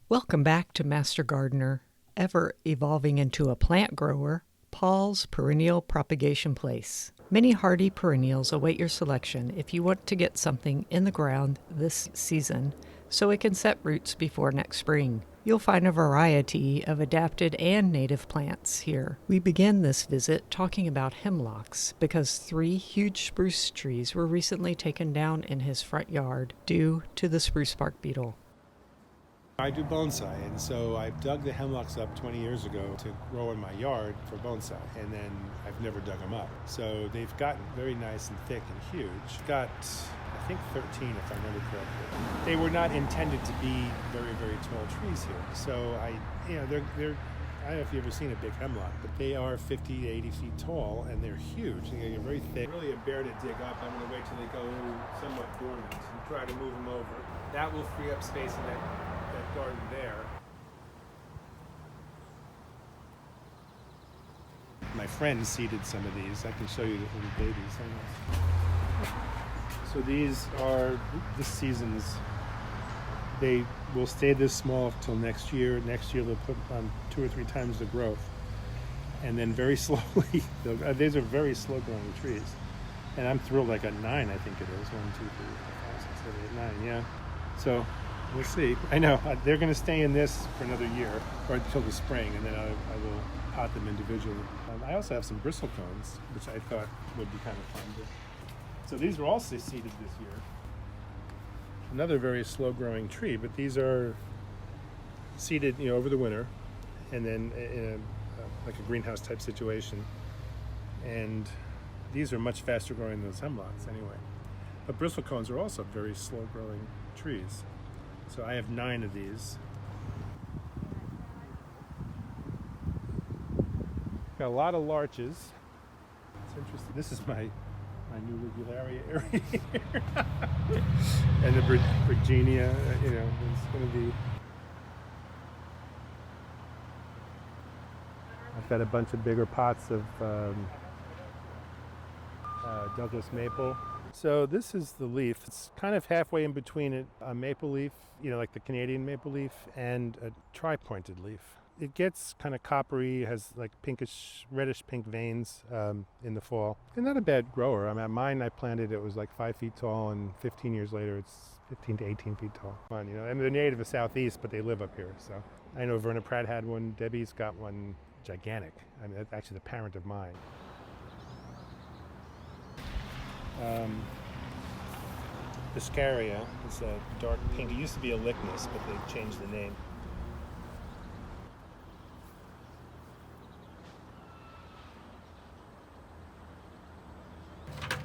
Welcome back to Master Gardener, ever evolving into a plant grower, Paul's Perennial Propagation Place. Many hardy perennials await your selection if you want to get something in the ground this season so it can set roots before next spring. You'll find a variety of adapted and native plants here. We begin this visit talking about hemlocks because 3 huge spruce trees were recently taken down in his front yard due to the spruce bark beetle. I do bonsai, and so I dug the hemlocks up 20 years ago to grow in my yard for bonsai, and then I've never dug them up. So they've gotten very nice and thick and huge. Got, I think, 13 if I remember correctly. They were not intended to be very, very tall trees here. So they're I don't know if you've ever seen a big hemlock, but they are 50 to 80 feet tall, and they're huge. They're very thick. Really a bear to dig up. I'm going to wait till they go somewhat dormant and try to move them over. That will free up space in that garden there. My friend seeded some of these. I can show you the little babies. So these are this season's. They will stay this small till next year. Next year they'll put on 2 or 3 times the growth. And then very slowly, these are very slow growing trees. And I'm thrilled I got 9, I think it is. 1, 2, 3, 4, 5, 6, 7, 8, 9, yeah. So we'll see. I know they're going to stay in this for another year or until the spring, and then I will pot them individually. I also have some bristlecones, which I thought would be kind of fun. So these were also seeded this year. Another very slow-growing tree, but these are seeded, over the winter, and then in like a greenhouse type situation. And these are much faster growing than those hemlocks, anyway. But bristlecones are also very slow-growing trees. So I have 9 of these. Got a lot of larches. It's interesting. This is my new regularia area here. And the Virginia, it's going to be. I've got a bunch of bigger pots of Douglas maple. So this is the leaf. It's kind of halfway in between a maple leaf, like the Canadian maple leaf, and a tri-pointed leaf. It gets kind of coppery, has like pinkish, reddish pink veins in the fall. And not a bad grower. I mean, mine I planted, it was like 5 feet tall, and 15 years later it's 15 to 18 feet tall. I mean, they're native of the Southeast, but they live up here. So I know Verna Pratt had one. Debbie's got one gigantic. I mean, that's actually the parent of mine. Viscaria is a dark pink. It used to be a Lychnis, but they've changed the name.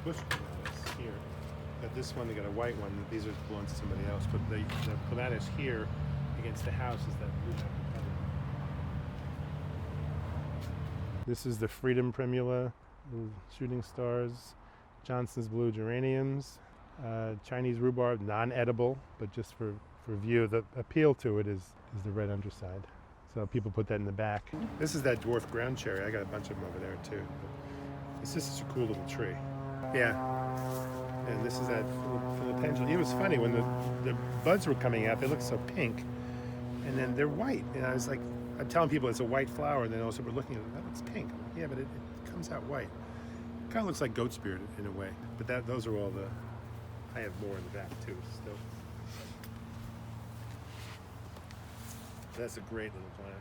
Bush clematis here. Got this one, they got a white one. These belong to somebody else, but the clematis here against the house is that blue pepper. This is the Freedom Primula, shooting stars, Johnson's blue geraniums, Chinese rhubarb, non-edible, but just for view. The appeal to it is the red underside. So people put that in the back. This is that dwarf ground cherry. I got a bunch of them over there too. It's just such a cool little tree. Yeah. And this is that philopendula. It was funny when the buds were coming out, they looked so pink, and then they're white. And I was like, I'm telling people it's a white flower, and then also we're looking at it, that looks pink. I'm like, yeah, but it comes out white. Kind of looks like goat's beard in a way. But those are all I have more in the back too still. That's a great little plant.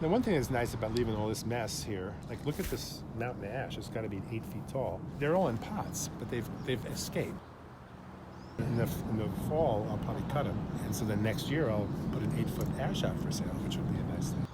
Now, one thing that's nice about leaving all this mess here, like look at this mountain ash. It's got to be 8 feet tall. They're all in pots, but they've escaped. In the fall, I'll probably cut them, and so then next year I'll put an 8-foot ash out for sale, which would be a nice thing.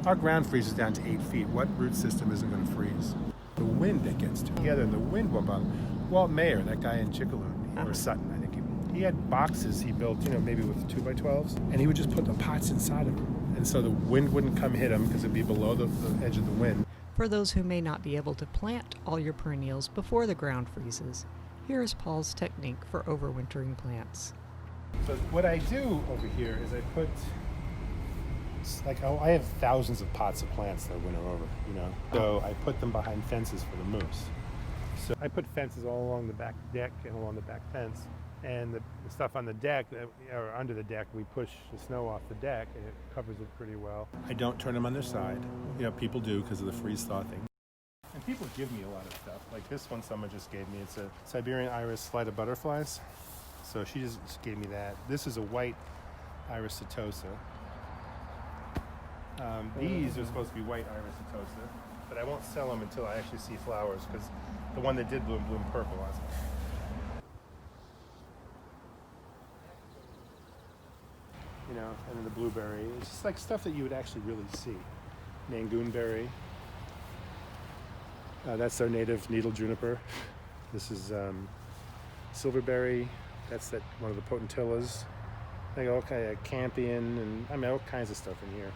Our ground freezes down to 8 feet. What root system isn't going to freeze? The wind that gets together, and the wind won't bother. Walt Mayer, that guy in Chickaloo, or Sutton, I think he had boxes he built, maybe with 2x12s, and he would just put the pots inside of them. And so the wind wouldn't come hit them because it'd be below the edge of the wind. For those who may not be able to plant all your perennials before the ground freezes, here is Paul's technique for overwintering plants. So what I do over here is I put, I have thousands of pots of plants that winter over, So I put them behind fences for the moose. So I put fences all along the back deck and along the back fence. And the stuff on the deck, or under the deck, we push the snow off the deck and it covers it pretty well. I don't turn them on their side. You know, people do because of the freeze-thaw thing. And people give me a lot of stuff. Like this one someone just gave me. It's a Siberian iris flight of butterflies. So she just gave me that. This is a white iris setosa. These are supposed to be white iris setosa, but I won't sell them until I actually see flowers because the one that did bloom purple last month. You know, and then the blueberry. It's just like stuff that you would actually really see. Nangoonberry. That's our native needle juniper. This is silverberry. That's that one of the potentillas. Like all kind of campion and I mean all kinds of stuff in here.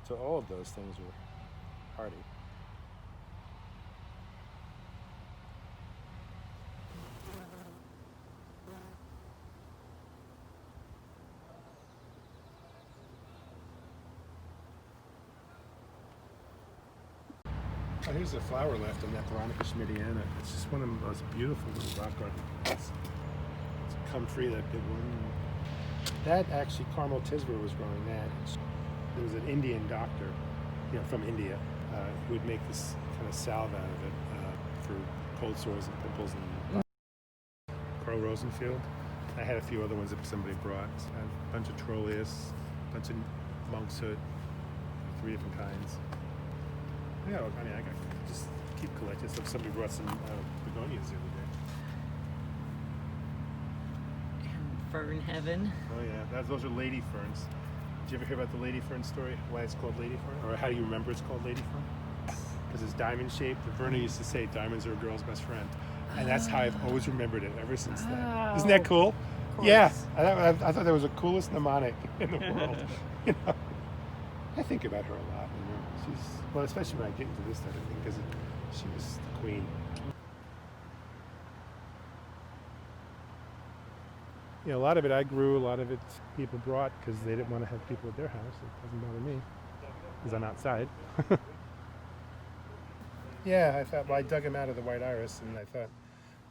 So all of those things are hardy. Oh, here's a flower left in that Veronica Schmittiana. It's just one of the most beautiful little rock garden plants. It's a comfrey, that big one. That actually, Carmel Tisber was growing that. There was an Indian doctor, you know, from India, who would make this kind of salve out of it for cold sores and pimples. And Carl Rosenfield. I had a few other ones that somebody brought. A bunch of Trolleus, a bunch of monkshood, 3 different kinds. Yeah, I mean, I got just keep collecting stuff. Somebody brought some begonias the other day. Fern heaven. Oh yeah, those are lady ferns. Did you ever hear about the lady fern story? Why it's called lady fern? Or how do you remember it's called lady fern? Because it's diamond shaped. Verna used to say diamonds are a girl's best friend. And that's how I've always remembered it ever since then. Isn't that cool? Yeah, I thought that was the coolest mnemonic in the world. You know, I think about her a lot. You know? She's, well, especially when I get into this type of thing, because she was the queen. You know, a lot of it I grew, a lot of it people brought because they didn't want to have people at their house. It doesn't bother me because I'm outside. Yeah, I thought, well, I dug him out of the white iris and I thought,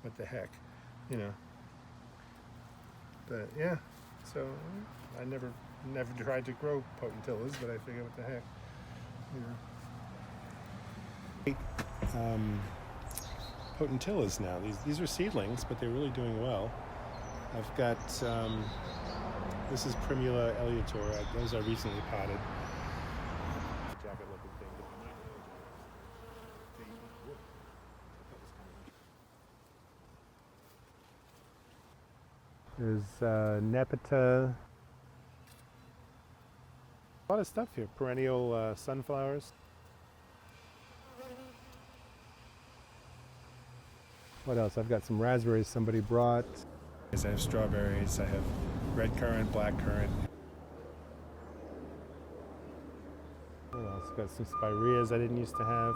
what the heck, you know. But yeah, so I never tried to grow potentillas, but I figured, what the heck, you know. Potentillas now, these are seedlings, but they're really doing well. I've got, this is Primula eleator. Those I recently potted. Jacket-looking thing. There's Nepeta. A lot of stuff here. Perennial sunflowers. What else? I've got some raspberries somebody brought. I have strawberries, I have red currant, black currant. What else? Got some spireas I didn't used to have.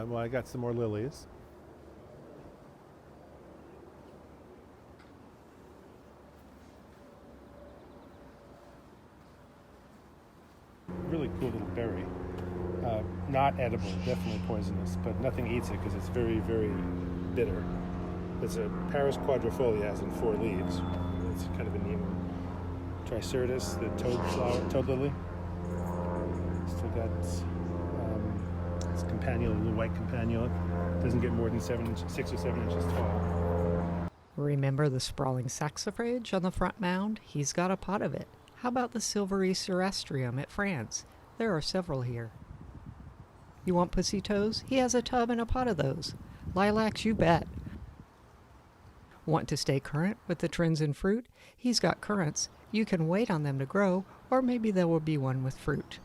Well, I got some more lilies. Really cool little berry. Not edible, definitely poisonous, but nothing eats it because it's very, very bitter. There's a Paris quadrifolia, as in 4 leaves. It's kind of a neat one. Tricertus, the toad lily. Still got its campanula, a little white campanula. Doesn't get more than 6 or 7 inches tall. Remember the sprawling saxifrage on the front mound? He's got a pot of it. How about the silvery cerastrium at France? There are several here. You want pussy toes? He has a tub and a pot of those. Lilacs, you bet. Want to stay current with the trends in fruit? He's got currants. You can wait on them to grow, or maybe there will be one with fruit.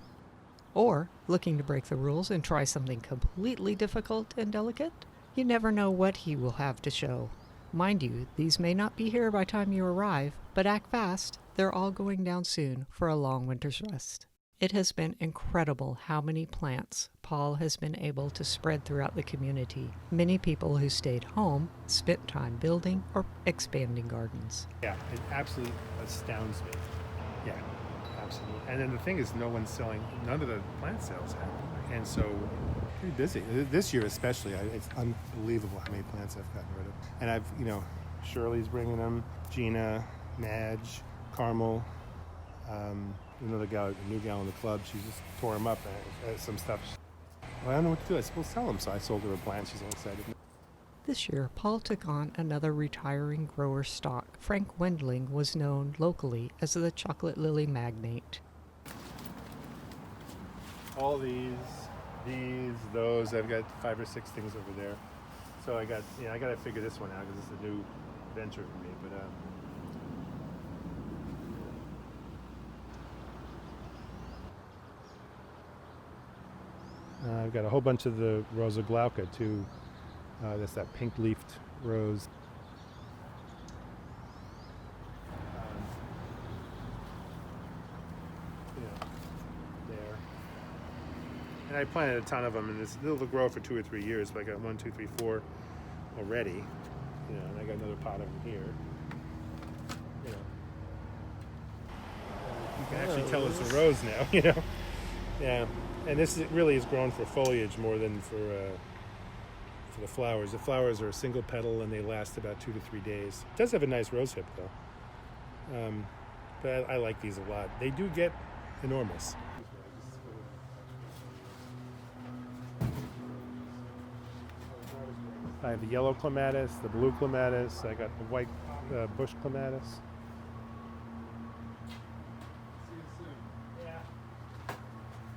Or, looking to break the rules and try something completely difficult and delicate? You never know what he will have to show. Mind you, these may not be here by time you arrive, but act fast. They're all going down soon for a long winter's rest. It has been incredible how many plants Paul has been able to spread throughout the community. Many people who stayed home spent time building or expanding gardens. Yeah, it absolutely astounds me. Yeah, absolutely. And then the thing is, no one's selling, none of the plant sales happen. And so pretty busy. This year especially, it's unbelievable how many plants I've gotten rid of. And I've, Shirley's bringing them, Gina, Madge, Carmel, another gal, a new gal in the club, she just tore them up, some stuff. Well, I don't know what to do. I suppose sell them, so I sold her a plant. She's all excited. This year, Paul took on another retiring grower stock. Frank Wendling was known locally as the chocolate lily magnate. All these, those. I've got 5 or 6 things over there. So I got to figure this one out because it's a new venture for me. But I've got a whole bunch of the Rosa glauca too. That's that pink-leafed rose. There. And I planted a ton of them, and they'll grow for 2 or 3 years. But I got 1, 2, 3, 4 already. And I got another pot of them here. You can actually tell it's a rose now. Yeah. And this really is grown for foliage more than for the flowers. The flowers are a single petal and they last about 2 to 3 days. It does have a nice rose hip though. But I like these a lot. They do get enormous. I have the yellow clematis, the blue clematis, I got the white bush clematis.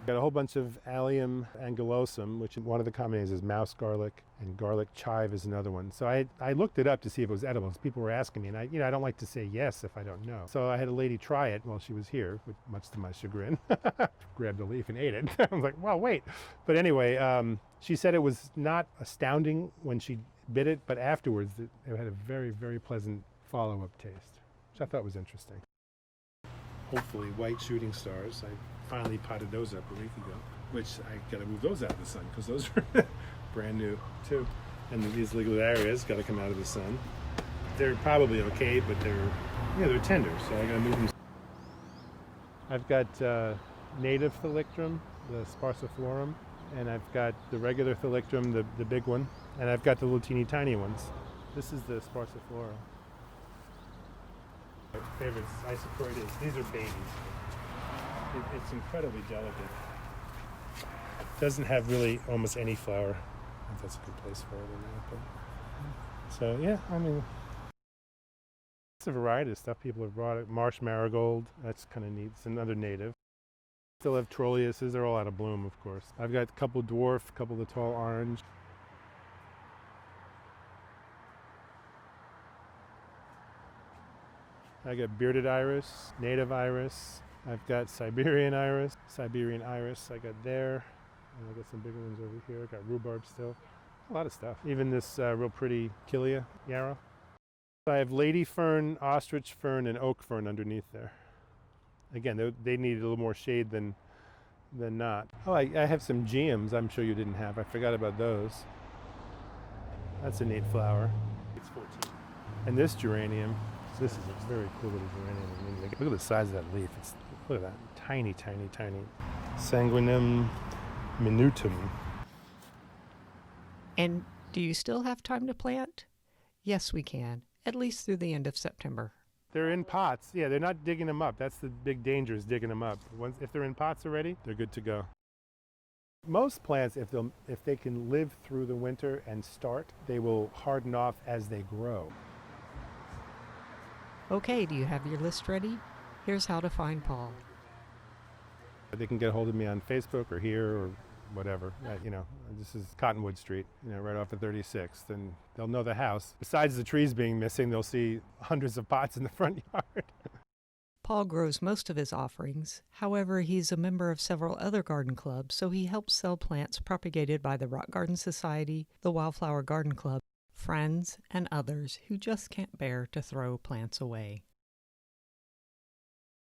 Got a whole bunch of Allium angulosum, which one of the common names is mouse garlic, and garlic chive is another one. So I looked it up to see if it was edible. People were asking me, and I don't like to say yes if I don't know. So I had a lady try it while she was here, much to my chagrin. Grabbed a leaf and ate it. I was like, well, wait. But anyway, she said it was not astounding when she bit it, but afterwards it had a very, very pleasant follow-up taste, which I thought was interesting. Hopefully white shooting stars. I finally potted those up a week ago, which I got to move those out of the sun because those are brand new too. And these ligularias got to come out of the sun. They're probably okay, but they're tender, so I got to move them. I've got native thalictrum, the sparsiflorum, and I've got the regular thalictrum, the big one, and I've got the little teeny tiny ones. This is the sparsiflora. My favorite Isochoroides. These are babies. It's incredibly delicate. Doesn't have really almost any flower. I think that's a good place for it in there. So yeah, it's a variety of stuff people have brought. It. Marsh marigold, that's kind of neat. It's another native. Still have trolliuses. They're all out of bloom, of course. I've got a couple dwarf, a couple of the tall orange. I got bearded iris, native iris. I've got Siberian iris. I got there. And I got some bigger ones over here. I got rhubarb still. A lot of stuff. Even this real pretty Killia yarrow. I have lady fern, ostrich fern, and oak fern underneath there. Again, they need a little more shade than not. Oh, I have some geums I'm sure you didn't have. I forgot about those. That's a neat flower. It's 14. And this geranium. This is a very cool little geranium. Look at the size of that leaf. Look at that. Tiny, tiny, tiny. Sanguinum minutum. And do you still have time to plant? Yes, we can, at least through the end of September. They're in pots. Yeah, they're not digging them up. That's the big danger, is digging them up. If they're in pots already, they're good to go. Most plants, if they can live through the winter and start, they will harden off as they grow. Okay, do you have your list ready? Here's how to find Paul. They can get a hold of me on Facebook or here or whatever. This is Cottonwood Street, right off of 36th, and they'll know the house. Besides the trees being missing, they'll see hundreds of pots in the front yard. Paul grows most of his offerings. However, he's a member of several other garden clubs, so he helps sell plants propagated by the Rock Garden Society, the Wildflower Garden Club, friends, and others who just can't bear to throw plants away.